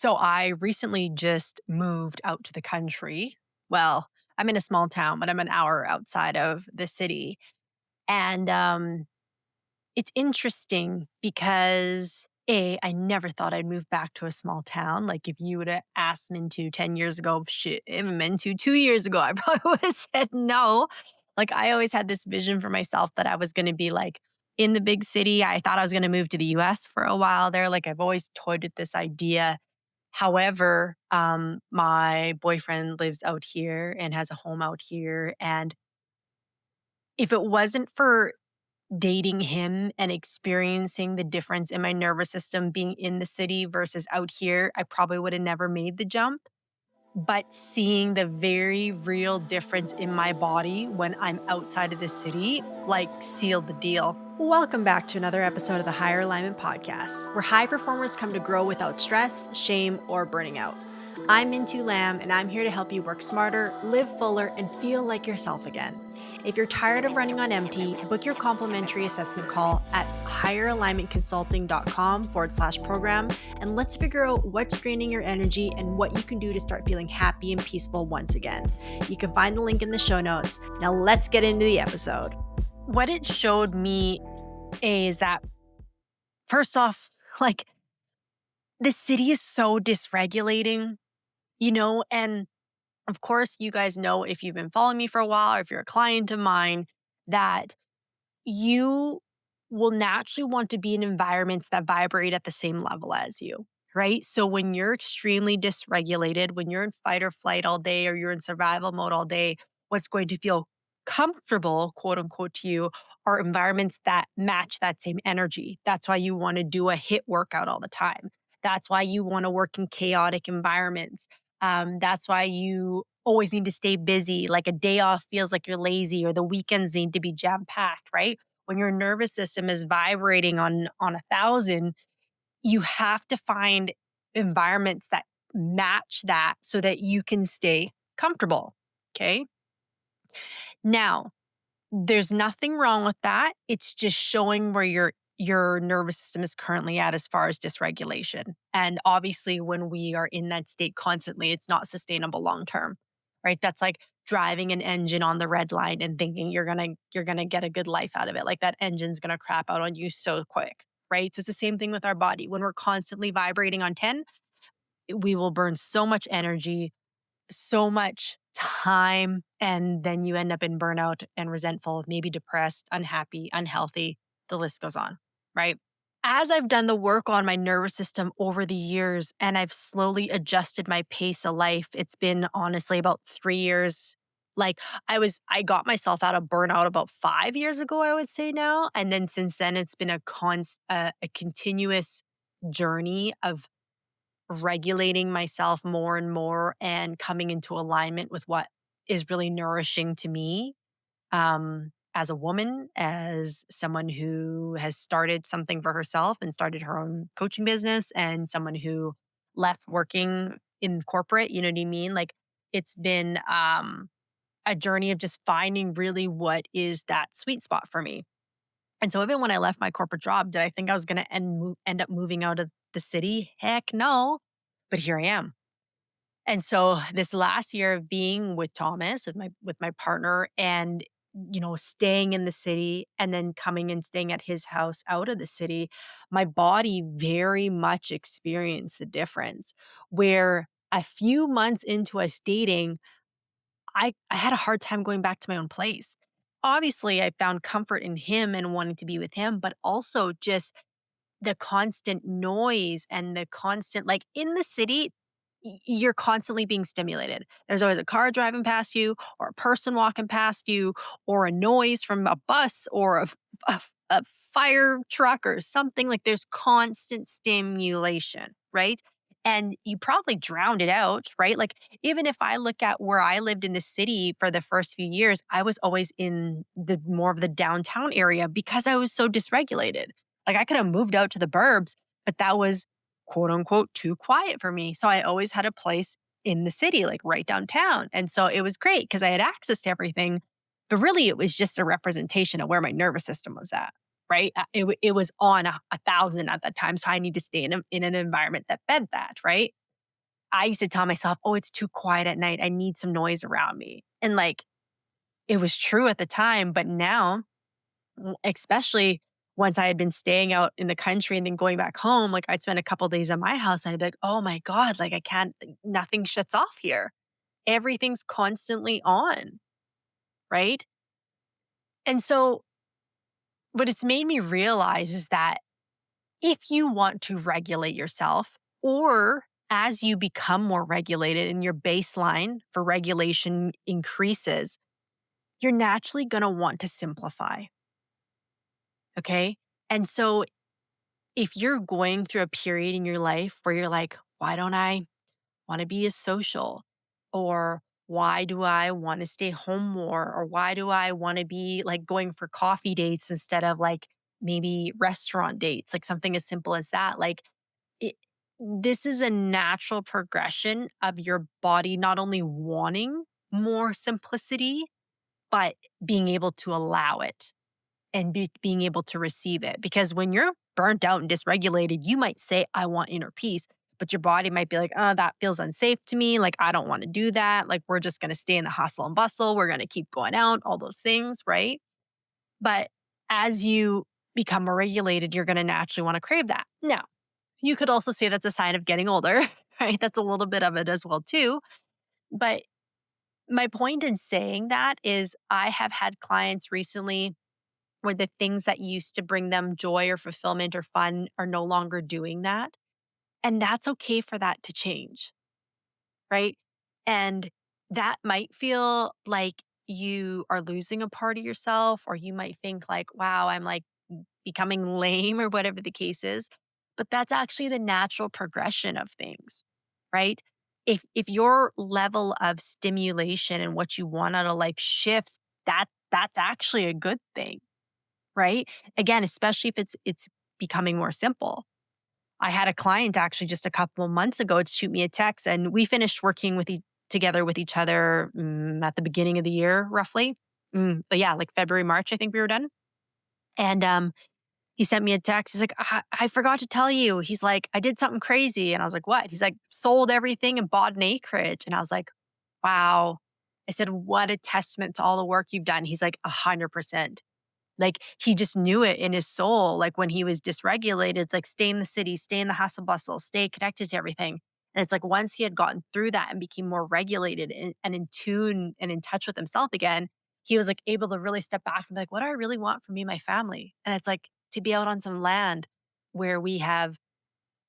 So I recently just moved out to the country. Well, I'm in a small town, but I'm an hour outside of the city. And it's interesting because I never thought I'd move back to a small town. Like if you would have asked me to 10 years ago, shit, even meant to 2 years ago, I probably would have said no. Like I always had this vision for myself that I was going to be like in the big city. I thought I was going to move to the US for a while there. Like I've always toyed with this idea. However, my boyfriend lives out here and has a home out here. And if it wasn't for dating him and experiencing the difference in my nervous system being in the city versus out here, I probably would have never made the jump. But seeing the very real difference in my body when I'm outside of the city, like, sealed the deal. Welcome back to another episode of the Higher Alignment Podcast, where high performers come to grow without stress, shame, or burning out. I'm Mintu Lamb, and I'm here to help you work smarter, live fuller, and feel like yourself again. If you're tired of running on empty, book your complimentary assessment call at higheralignmentconsulting.com/program, and let's figure out what's draining your energy and what you can do to start feeling happy and peaceful once again. You can find the link in the show notes. Now let's get into the episode. What it showed me is that, first off, like, the city is so dysregulating, and of course, you guys know if you've been following me for a while or if you're a client of mine, that you will naturally want to be in environments that vibrate at the same level as you, right? So when you're extremely dysregulated, when you're in fight or flight all day or you're in survival mode all day, what's going to feel comfortable, quote unquote, to you are environments that match that same energy. That's why you want to do a HIIT workout all the time. That's why you want to work in chaotic environments. That's why you always need to stay busy. Like a day off feels like you're lazy, or the weekends need to be jam packed, right? When your nervous system is vibrating on 1,000, you have to find environments that match that so that you can stay comfortable. Okay. Now, there's nothing wrong with that. It's just showing where your nervous system is currently at as far as dysregulation. And obviously, when we are in that state constantly, it's not sustainable long term, right? That's like driving an engine on the red line and thinking you're gonna get a good life out of it. Like that engine's gonna crap out on you so quick, right? So it's the same thing with our body. When we're constantly vibrating on 10, we will burn so much energy, so much time, and then you end up in burnout and resentful, maybe depressed, unhappy, unhealthy. The list goes on, right? As I've done the work on my nervous system over the years and I've slowly adjusted my pace of life, it's been honestly about 3 years. Like I got myself out of burnout about 5 years ago, I would say now. And then since then, it's been a continuous journey of regulating myself more and more and coming into alignment with what is really nourishing to me, as a woman, as someone who has started something for herself and started her own coaching business, and someone who left working in corporate. You know what I mean? Like it's been a journey of just finding really what is that sweet spot for me. And so even when I left my corporate job, did I think I was going to end up moving out of the city? Heck no. But here I am. And so this last year of being with Thomas, with my partner, and staying in the city and then coming and staying at his house out of the city, my body very much experienced the difference. Where a few months into us dating, I had a hard time going back to my own place. Obviously, I found comfort in him and wanting to be with him, but also just the constant noise and the constant, like, in the city, you're constantly being stimulated. There's always a car driving past you, or a person walking past you, or a noise from a bus, or a fire truck or something. Like, there's constant stimulation, right? And you probably drowned it out, right? Like, even if I look at where I lived in the city for the first few years, I was always in the more of the downtown area because I was so dysregulated. Like, I could have moved out to the burbs, but that was, quote unquote, too quiet for me. So I always had a place in the city, like right downtown. And so it was great because I had access to everything. But really, it was just a representation of where my nervous system was at, right? It was on 1,000 at that time. So I need to stay in an environment that fed that, right? I used to tell myself, oh, it's too quiet at night. I need some noise around me. And like, it was true at the time, but now, especially once I had been staying out in the country and then going back home, like I'd spend a couple days at my house and I'd be like, oh my God, like I can't, nothing shuts off here. Everything's constantly on. Right. And so what it's made me realize is that if you want to regulate yourself, or as you become more regulated and your baseline for regulation increases, you're naturally going to want to simplify. Okay. And so if you're going through a period in your life where you're like, why don't I want to be as social? Or why do I want to stay home more? Or why do I want to be like going for coffee dates instead of like maybe restaurant dates? Like something as simple as that. Like it, this is a natural progression of your body not only wanting more simplicity, but being able to allow it and being able to receive it. Because when you're burnt out and dysregulated, you might say, I want inner peace, but your body might be like, oh, that feels unsafe to me. Like, I don't want to do that. Like, we're just going to stay in the hustle and bustle. We're going to keep going out, all those things, right? But as you become more regulated, you're going to naturally want to crave that. Now, you could also say that's a sign of getting older, right? That's a little bit of it as well, too. But my point in saying that is I have had clients recently where the things that used to bring them joy or fulfillment or fun are no longer doing that. And that's okay for that to change, right? And that might feel like you are losing a part of yourself, or you might think like, wow, I'm like becoming lame or whatever the case is. But that's actually the natural progression of things, right? If your level of stimulation and what you want out of life shifts, that's actually a good thing, right? Again, especially if it's becoming more simple. I had a client actually just a couple of months ago to shoot me a text, and we finished working together with each other at the beginning of the year, roughly. But yeah, like February, March, I think we were done. And he sent me a text. He's like, I forgot to tell you. He's like, I did something crazy. And I was like, what? He's like, sold everything and bought an acreage. And I was like, wow. I said, what a testament to all the work you've done. He's like, 100%. Like he just knew it in his soul. Like when he was dysregulated, it's like stay in the city, stay in the hustle bustle, stay connected to everything. And it's like once he had gotten through that and became more regulated and in tune and in touch with himself again, he was like able to really step back and be like, what do I really want for me and my family? And it's like to be out on some land where we have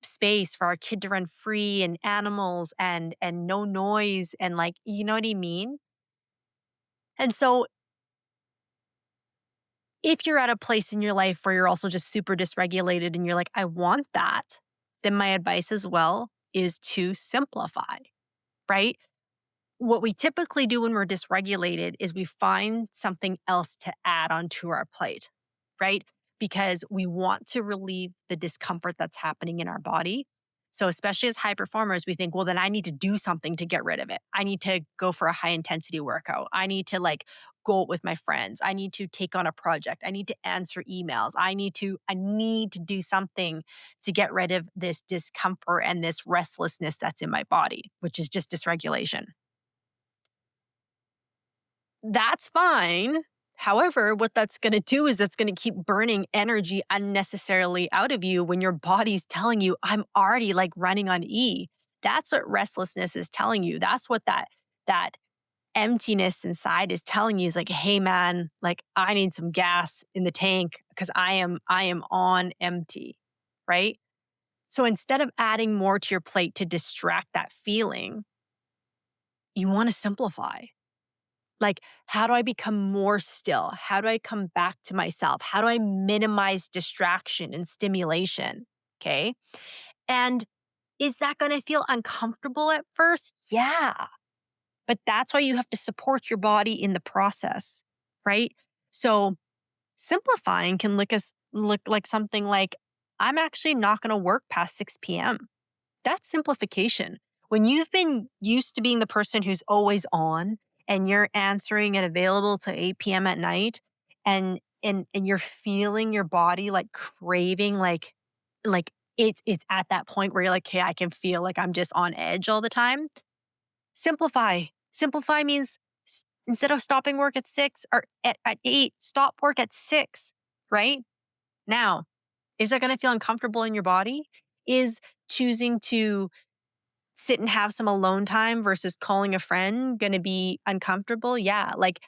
space for our kid to run free and animals and no noise and like, you know what I mean? And so if you're at a place in your life where you're also just super dysregulated and you're like, I want that, then my advice as well is to simplify, right? What we typically do when we're dysregulated is we find something else to add onto our plate, right? Because we want to relieve the discomfort that's happening in our body. So, especially as high performers, we think, well, then I need to do something to get rid of it. I need to go for a high intensity workout. I need to like go out with my friends. I need to take on a project. I need to answer emails. I need to do something to get rid of this discomfort and this restlessness that's in my body, which is just dysregulation. That's fine. However, what that's going to do is it's going to keep burning energy unnecessarily out of you when your body's telling you, I'm already like running on E. That's what restlessness is telling you. That's what that emptiness inside is telling you is like, hey man, like I need some gas in the tank because I am on empty. Right. So instead of adding more to your plate to distract that feeling, you want to simplify. Like, how do I become more still? How do I come back to myself? How do I minimize distraction and stimulation? Okay. And is that going to feel uncomfortable at first? Yeah. But that's why you have to support your body in the process, right? So simplifying can look like something like, I'm actually not going to work past 6 p.m. That's simplification. When you've been used to being the person who's always on and you're answering and available to 8 p.m. at night and you're feeling your body like craving like it's at that point where you're like, "Okay, I can feel like I'm just on edge all the time." Simplify. Simplify means instead of stopping work at 6 or at 8, stop work at 6, right? Now, is that gonna feel uncomfortable in your body? Is choosing to sit and have some alone time versus calling a friend gonna be uncomfortable? Yeah, like,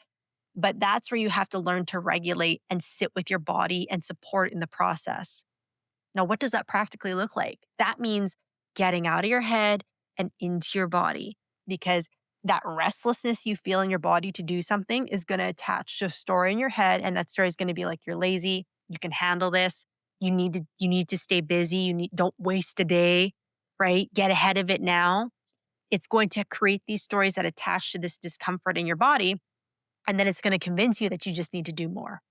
but that's where you have to learn to regulate and sit with your body and support in the process. Now, what does that practically look like? That means getting out of your head and into your body, because that restlessness you feel in your body to do something is going to attach to a story in your head. And that story is going to be like, you're lazy. You can handle this. You need to stay busy. Don't waste a day, right? Get ahead of it now. It's going to create these stories that attach to this discomfort in your body. And then it's going to convince you that you just need to do more.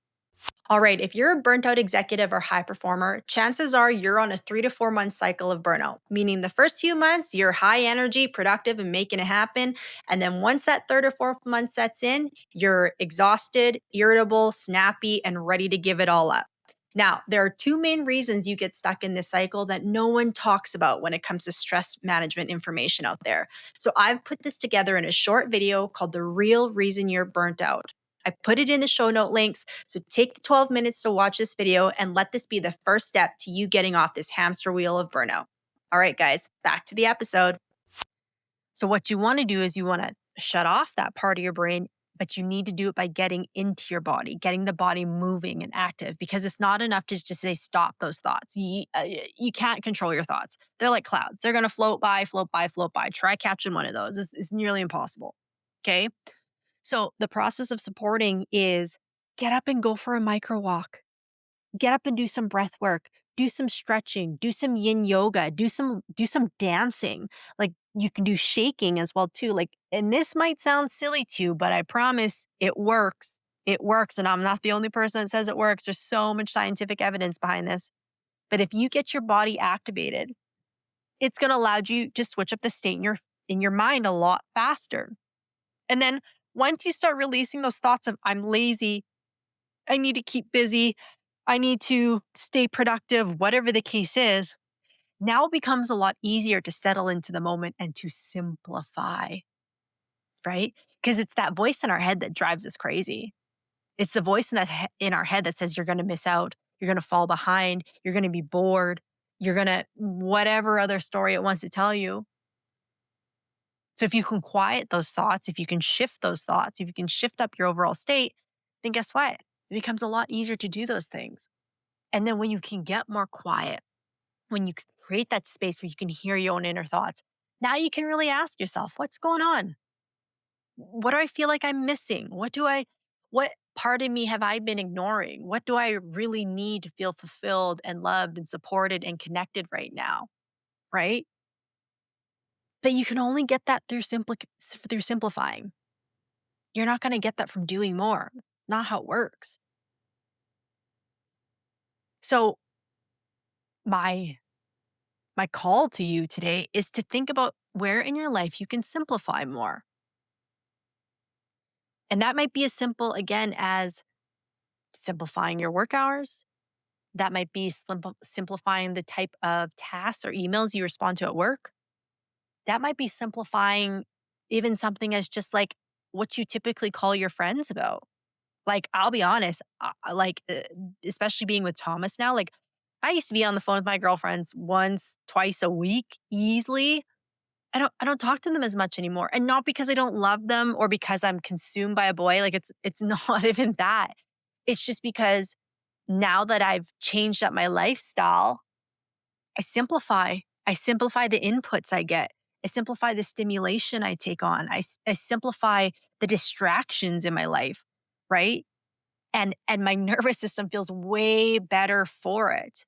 All right, if you're a burnt out executive or high performer, chances are you're on a 3 to 4 month cycle of burnout, meaning the first few months, you're high energy, productive, and making it happen. And then once that third or fourth month sets in, you're exhausted, irritable, snappy, and ready to give it all up. Now, there are two main reasons you get stuck in this cycle that no one talks about when it comes to stress management information out there. So I've put this together in a short video called The Real Reason You're Burnt Out. I put it in the show note links. So take the 12 minutes to watch this video and let this be the first step to you getting off this hamster wheel of burnout. All right, guys, back to the episode. So what you want to do is you want to shut off that part of your brain, but you need to do it by getting into your body, getting the body moving and active, because it's not enough to just say, stop those thoughts. You can't control your thoughts. They're like clouds. They're going to float by, float by, float by. Try catching one of those. It's nearly impossible. Okay. So the process of supporting is get up and go for a micro walk. Get up and do some breath work, do some stretching, do some yin yoga, do some dancing. Like you can do shaking as well too. Like, and this might sound silly to you, but I promise it works. It works. And I'm not the only person that says it works. There's so much scientific evidence behind this. But if you get your body activated, it's going to allow you to switch up the state in your mind a lot faster. And then once you start releasing those thoughts of I'm lazy, I need to keep busy, I need to stay productive, whatever the case is, now it becomes a lot easier to settle into the moment and to simplify, right? Because it's that voice in our head that drives us crazy. It's the voice in our head that says you're going to miss out, you're going to fall behind, you're going to be bored, you're going to whatever other story it wants to tell you. So if you can quiet those thoughts, if you can shift those thoughts, if you can shift up your overall state, then guess what? It becomes a lot easier to do those things. And then when you can get more quiet, when you can create that space where you can hear your own inner thoughts, now you can really ask yourself, what's going on? What do I feel like I'm missing? What part of me have I been ignoring? What do I really need to feel fulfilled and loved and supported and connected right now? Right? But you can only get that through simplifying. You're not going to get that from doing more. Not how it works. So my call to you today is to think about where in your life you can simplify more. And that might be as simple again as simplifying your work hours. That might be simplifying the type of tasks or emails you respond to at work. That might be simplifying even something as just like what you typically call your friends about. Like, I'll be honest, especially being with Thomas now, like, I used to be on the phone with my girlfriends once, twice a week easily. I don't talk to them as much anymore. And not because I don't love them or because I'm consumed by a boy. Like, it's not even that. It's just because now that I've changed up my lifestyle, I simplify. I simplify the inputs I get. I simplify the stimulation I take on. I simplify the distractions in my life, right? And my nervous system feels way better for it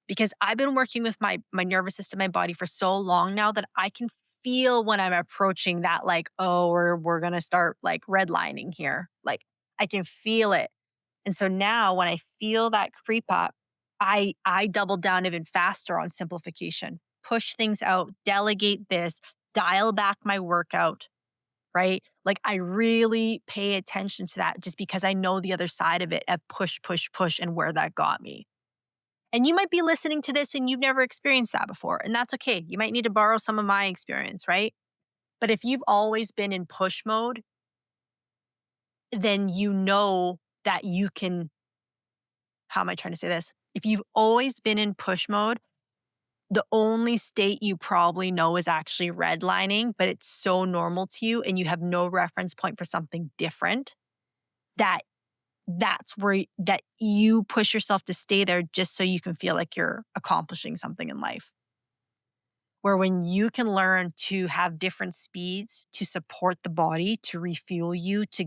because I've been working with my nervous system, my body for so long now that I can feel when I'm approaching that, like, oh, we're gonna start like redlining here. Like I can feel it. And so now when I feel that creep up, I double down even faster on simplification, push things out, delegate this, dial back my workout, right? Like I really pay attention to that just because I know the other side of it of push, push, push and where that got me. And you might be listening to this and you've never experienced that before, and that's okay. You might need to borrow some of my experience, right? But if you've always been in push mode, then you know that you can, how am I trying to say this? If you've always been in push mode, the only state you probably know is actually redlining, but it's so normal to you and you have no reference point for something different that that's where that you push yourself to stay there just so you can feel like you're accomplishing something in life. Where when you can learn to have different speeds to support the body, to refuel you, to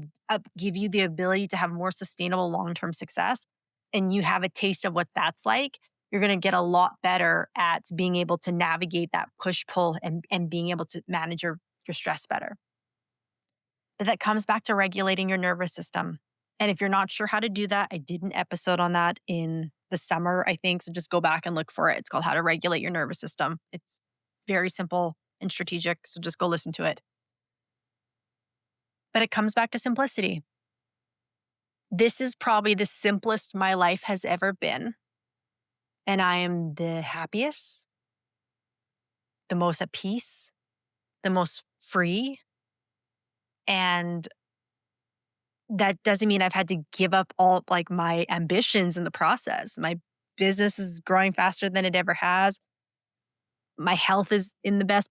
give you the ability to have more sustainable long-term success, and you have a taste of what that's like, you're going to get a lot better at being able to navigate that push-pull and being able to manage your stress better. But that comes back to regulating your nervous system. And if you're not sure how to do that, I did an episode on that in the summer, I think. So just go back and look for it. It's called How to Regulate Your Nervous System. It's very simple and strategic. So just go listen to it. But it comes back to simplicity. This is probably the simplest my life has ever been. And I am the happiest, the most at peace, the most free. And that doesn't mean I've had to give up all like my ambitions in the process. My business is growing faster than it ever has. My health is in the best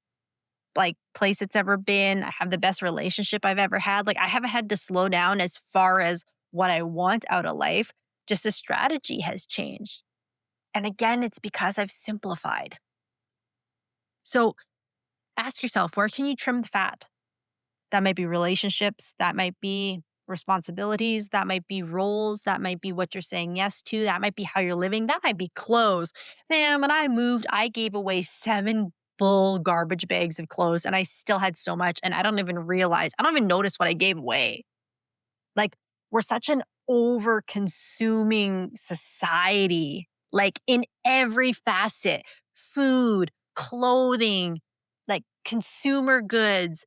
like place it's ever been. I have the best relationship I've ever had. Like I haven't had to slow down as far as what I want out of life. Just the strategy has changed. And again, it's because I've simplified. So ask yourself, where can you trim the fat? That might be relationships. That might be responsibilities. That might be roles. That might be what you're saying yes to. That might be how you're living. That might be clothes. Man, when I moved, I gave away 7 full garbage bags of clothes and I still had so much. And I don't even notice what I gave away. Like, we're such an over consuming society, like in every facet, food, clothing, like consumer goods,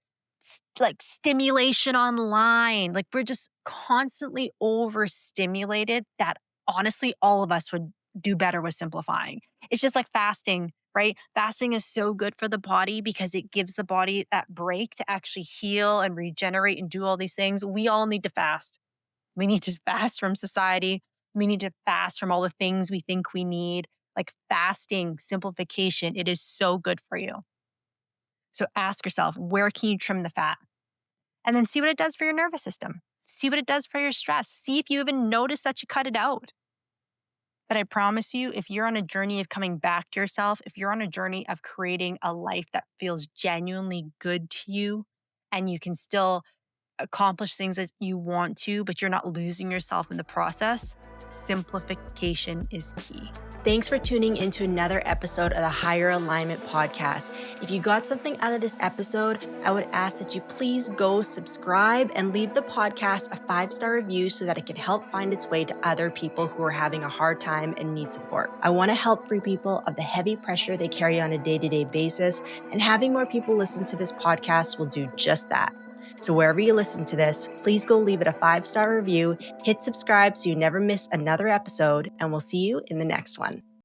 like stimulation online. Like we're just constantly overstimulated that honestly, all of us would do better with simplifying. It's just like fasting, right? Fasting is so good for the body because it gives the body that break to actually heal and regenerate and do all these things. We all need to fast. We need to fast from society. We need to fast from all the things we think we need. Like fasting, simplification, it is so good for you. So ask yourself, where can you trim the fat? And then see what it does for your nervous system. See what it does for your stress. See if you even notice that you cut it out. But I promise you, if you're on a journey of coming back to yourself, if you're on a journey of creating a life that feels genuinely good to you, and you can still accomplish things that you want to, but you're not losing yourself in the process, simplification is key. Thanks for tuning into another episode of the Higher Alignment Podcast. If you got something out of this episode, I would ask that you please go subscribe and leave the podcast a 5-star review so that it can help find its way to other people who are having a hard time and need support. I want to help free people of the heavy pressure they carry on a day-to-day basis, and having more people listen to this podcast will do just that. So wherever you listen to this, please go leave it a 5-star review, hit subscribe so you never miss another episode, and we'll see you in the next one.